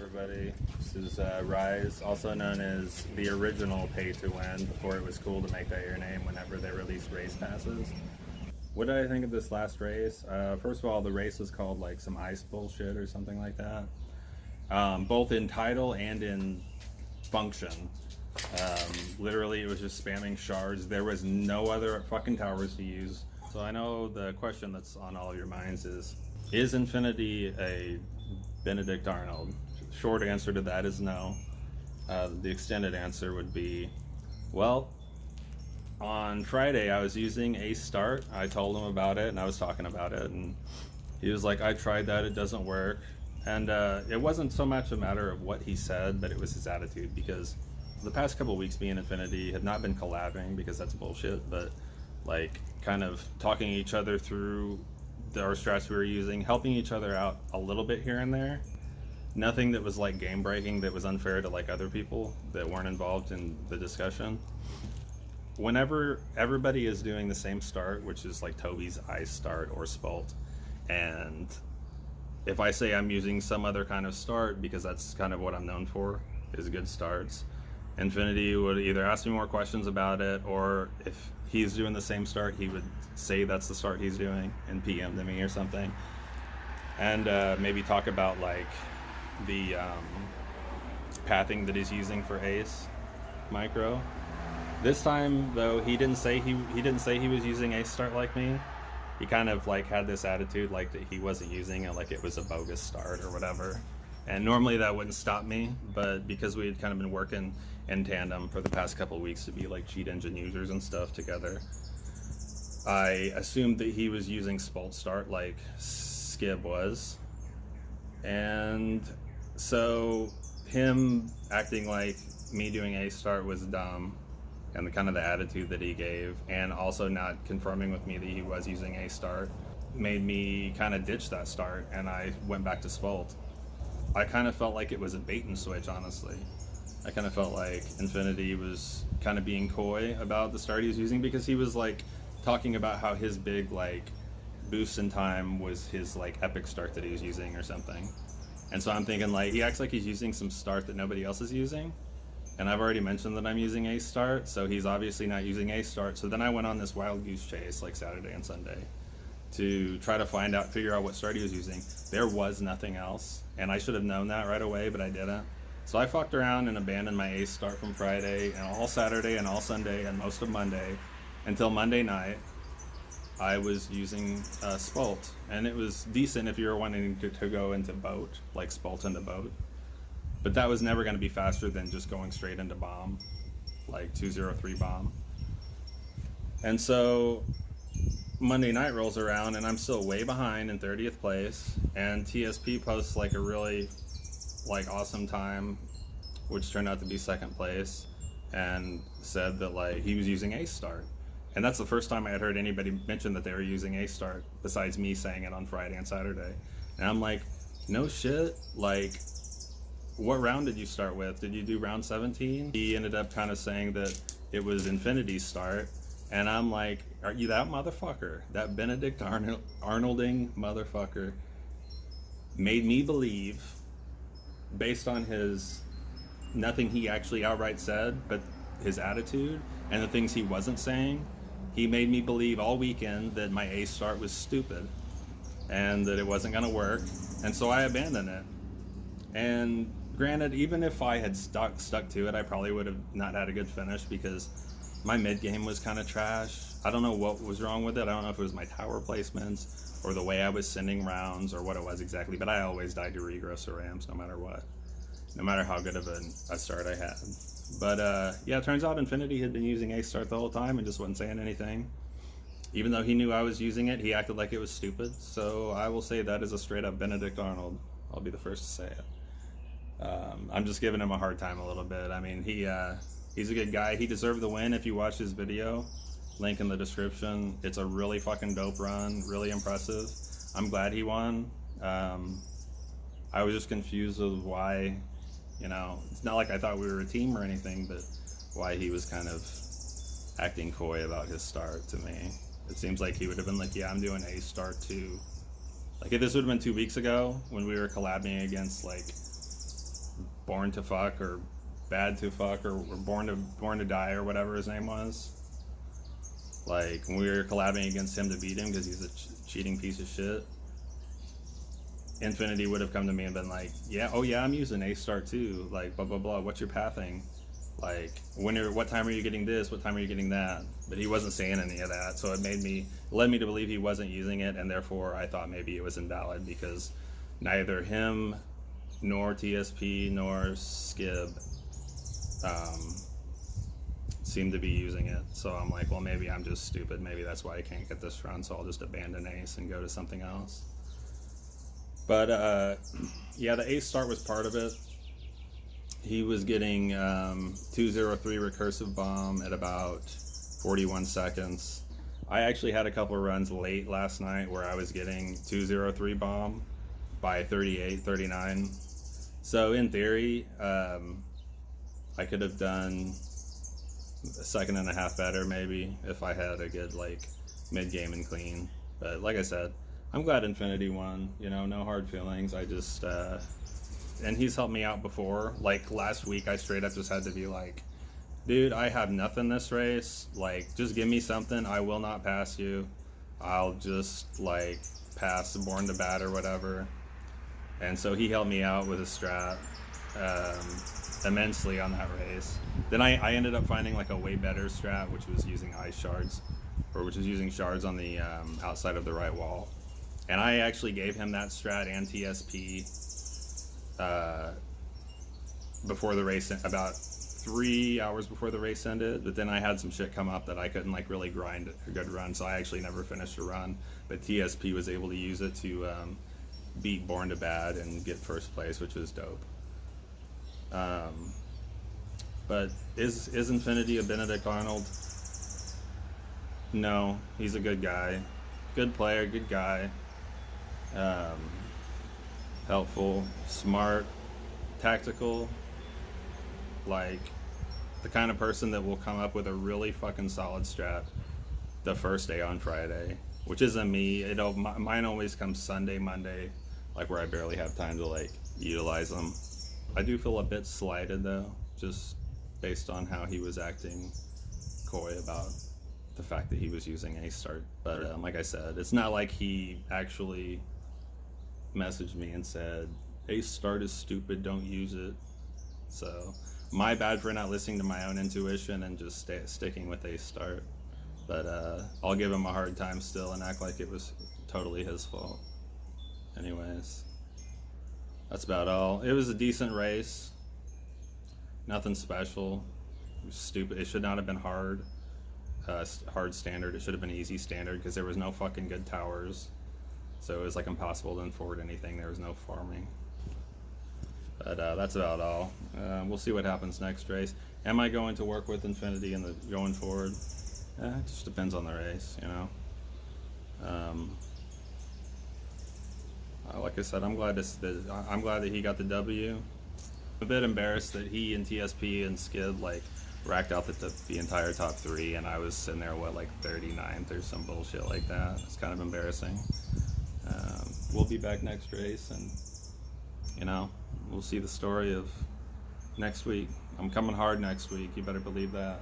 everybody. This is Rise, also known as the original pay to win before it was cool to make that your name whenever they released race passes. What did I think of this last race? First of all, the race was called like some ice bullshit or something like that. Both in title and in function. Literally, it was just spamming shards. There was no other fucking towers to use. So I know the question that's on all of your minds is Infinity a Benedict Arnold? Short answer to that is no. The extended answer would be, well, on Friday I was using Ace Start. I told him about it and I was talking about it and he was like, I tried that, it doesn't work. And it wasn't so much a matter of what he said, but it was his attitude, because the past couple of weeks me and Infinity had not been collabing because that's bullshit, but like kind of talking each other through our strats we were using, helping each other out a little bit here and there. Nothing that was like game breaking that was unfair to like other people that weren't involved in the discussion. Whenever everybody is doing the same start, which is like Toby's ice start or Spult, and if I say I'm using some other kind of start because that's kind of what I'm known for, is good starts, Infinity would either ask me more questions about it, or if he's doing the same start, he would say that's the start he's doing and PM to me or something. And maybe talk about like the pathing that he's using for Ace Micro. This time though, he didn't say he was using Ace Start like me. He kind of like had this attitude like that he wasn't using it, like it was a bogus start or whatever. And normally that wouldn't stop me, but because we had kind of been working in tandem for the past couple of weeks to be like cheat engine users and stuff together, I assumed that he was using Spult Start like Skib was. And so him acting like me doing A Start was dumb, and the kind of the attitude that he gave, and also not confirming with me that he was using A Start, made me kind of ditch that start, and I went back to Spult. I kind of felt like it was a bait and switch, honestly. I kind of felt like Infinity was kind of being coy about the start he was using, because he was like talking about how his big like boost in time was his like epic start that he was using or something. And so I'm thinking like, he acts like he's using some start that nobody else is using. And I've already mentioned that I'm using Ace Start, so he's obviously not using Ace Start. So then I went on this wild goose chase like Saturday and Sunday to try to figure out what start he was using. There was nothing else, and I should have known that right away, but I didn't. So I fucked around and abandoned my Ace Start from Friday and all Saturday and all Sunday and most of Monday until Monday night. I was using Spult, and it was decent if you were wanting to go into boat, like Spult into boat. But that was never going to be faster than just going straight into bomb, like 203 bomb. And so Monday night rolls around and I'm still way behind in 30th place, and TSP posts like a really like awesome time, which turned out to be second place, and said that like he was using Ace Start. And that's the first time I had heard anybody mention that they were using Ace Start besides me saying it on Friday and Saturday. And I'm like, no shit, like what round did you start with? Did you do round 17? He ended up kind of saying that it was Infinity's start. And I'm like, are you that motherfucker? That Benedict Arnolding motherfucker made me believe, based on his, nothing he actually outright said, but his attitude and the things he wasn't saying, he made me believe all weekend that my Ace Start was stupid and that it wasn't gonna work. And so I abandoned it. And granted, even if I had stuck to it, I probably would have not had a good finish, because my mid game was kind of trash. I don't know what was wrong with it. I don't know if it was my tower placements or the way I was sending rounds or what it was exactly, but I always died to regress or Rams no matter what, no matter how good of a start I had. But yeah, it turns out Infinity had been using Ace Start the whole time and just wasn't saying anything. Even though he knew I was using it, he acted like it was stupid. So I will say that is a straight up Benedict Arnold. I'll be the first to say it. I'm just giving him a hard time a little bit. I mean, he's a good guy. He deserved the win. If you watch his video, link in the description. It's a really fucking dope run, really impressive. I'm glad he won. I was just confused with why, you know, it's not like I thought we were a team or anything, but why he was kind of acting coy about his start to me. It seems like he would have been like, yeah, I'm doing a start too. Like if this would have been 2 weeks ago when we were collabing against like Born to Fuck or Bad to Fuck or Born to Die or whatever his name was. Like, when we were collabing against him to beat him because he's a cheating piece of shit, Infinity would have come to me and been like, yeah, oh yeah, I'm using A-Start too, like, blah, blah, blah, what's your pathing? Like, what time are you getting this? What time are you getting that? But he wasn't saying any of that, so it led me to believe he wasn't using it, and therefore I thought maybe it was invalid because neither him nor TSP nor Skib seem to be using it. So I'm like, well, maybe I'm just stupid. Maybe that's why I can't get this run, so I'll just abandon Ace and go to something else. But yeah, the Ace start was part of it. He was getting 203 recursive bomb at about 41 seconds. I actually had a couple of runs late last night where I was getting 203 bomb by 38, 39. So in theory, I could have done a second and a half better maybe if I had a good like mid-game and clean. But like I said, I'm glad Infinity won, you know, no hard feelings. I just and he's helped me out before. Like last week I straight up just had to be like, dude, I have nothing this race, like just give me something. I will not pass you. I'll just like pass Born to Bat or whatever. And so he helped me out with his strat immensely on that race. Then I ended up finding like a way better strat, which was using ice shards, or which was using shards on the outside of the right wall. And I actually gave him that strat and TSP before the race, about 3 hours before the race ended. But then I had some shit come up that I couldn't like really grind a good run, so I actually never finished a run. But TSP was able to use it to beat Born to Bad and get first place, which was dope. But is Infinity a Benedict Arnold? No, he's a good guy, good player, good guy, helpful, smart, tactical, like the kind of person that will come up with a really fucking solid strat the first day on Friday, which isn't me. Mine always comes Sunday, Monday, like where I barely have time to like utilize them. I do feel a bit slighted though, just based on how he was acting coy about the fact that he was using A-Start. But like I said, it's not like he actually messaged me and said, A-Start is stupid, don't use it. So my bad for not listening to my own intuition and just sticking with A-Start. But I'll give him a hard time still and act like it was totally his fault. Anyways, that's about all. It was a decent race. Nothing special. It was stupid. It should not have been hard. Hard standard. It should have been easy standard because there was no fucking good towers. So it was like impossible to forward anything. There was no farming. But that's about all. We'll see what happens next race. Am I going to work with Infinity in the going forward? It just depends on the race, you know. Like I said, I'm glad that he got the W. I'm a bit embarrassed that he and TSP and Skid like racked out the entire top 3, and I was sitting there like 39th or some bullshit like that. It's kind of embarrassing. We'll be back next race, and you know, we'll see the story of next week. I'm coming hard next week. You better believe that.